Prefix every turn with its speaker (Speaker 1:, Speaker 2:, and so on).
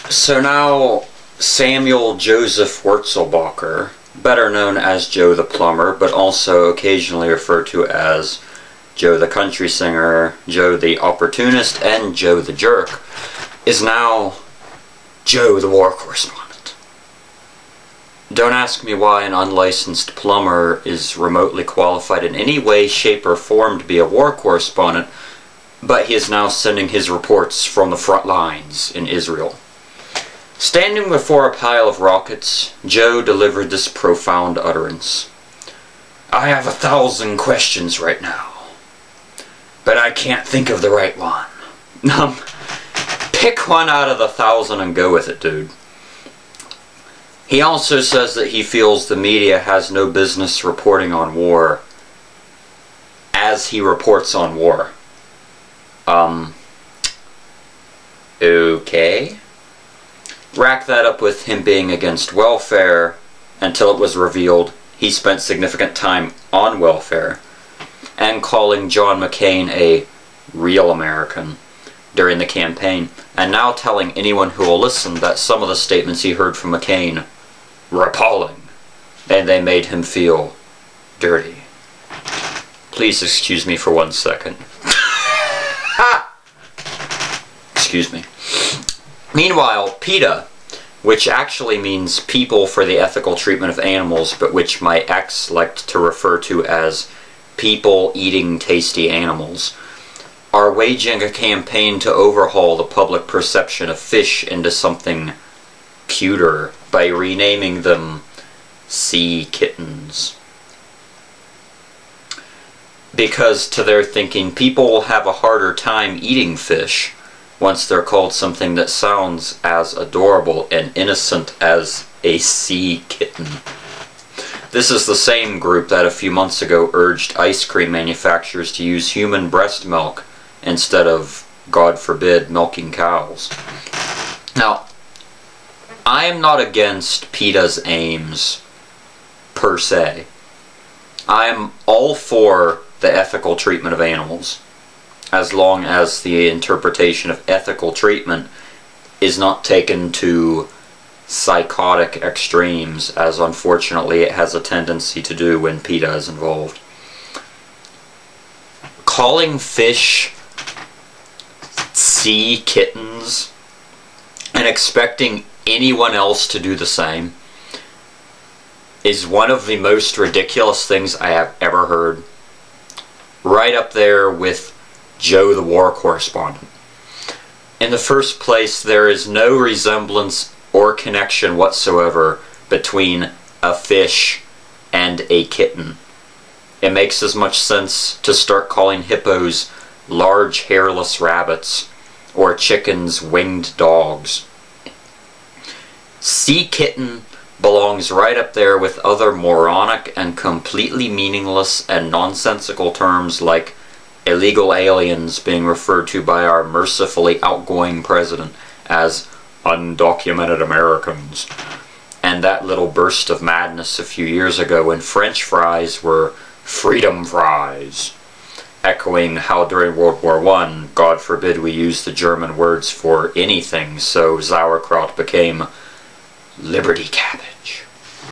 Speaker 1: So now Samuel Joseph Wurzelbacher, better known as Joe the Plumber, but also occasionally referred to as Joe the Country Singer, Joe the Opportunist, and Joe the Jerk, is now Joe the War Correspondent. Don't ask me why an unlicensed plumber is remotely qualified in any way, shape, or form to be a war correspondent, but he is now sending his reports from the front lines in Israel. Standing before a pile of rockets, Joe delivered this profound utterance. "I have 1,000 questions right now, but I can't think of the right one." Pick one out of the 1,000 and go with it, dude. He also says that he feels the media has no business reporting on war as he reports on war. Okay. Rack that up with him being against welfare until it was revealed he spent significant time on welfare, and calling John McCain a real American during the campaign, and now telling anyone who will listen that some of the statements he heard from McCain were appalling, and they made him feel dirty. Please excuse me for 1 second. Excuse me. Meanwhile, PETA, which actually means People for the Ethical Treatment of Animals, but which my ex liked to refer to as People Eating Tasty Animals, are waging a campaign to overhaul the public perception of fish into something cuter by renaming them sea kittens. Because to their thinking, people will have a harder time eating fish once they're called something that sounds as adorable and innocent as a sea kitten. This is the same group that a few months ago urged ice cream manufacturers to use human breast milk instead of, God forbid, milking cows. Now, I am not against PETA's aims, per se. I am all for the ethical treatment of animals, as long as the interpretation of ethical treatment is not taken to psychotic extremes, as unfortunately it has a tendency to do when PETA is involved. Calling fish sea kittens and expecting anyone else to do the same is one of the most ridiculous things I have ever heard. Right up there with Joe the War Correspondent. In the first place, there is no resemblance or connection whatsoever between a fish and a kitten. It makes as much sense to start calling hippos large hairless rabbits or chickens winged dogs. Sea kitten belongs right up there with other moronic and completely meaningless and nonsensical terms like illegal aliens being referred to by our mercifully outgoing president as undocumented Americans, and that little burst of madness a few years ago when French fries were freedom fries, echoing how during World War I, God forbid we use the German words for anything, so sauerkraut became liberty cabbage.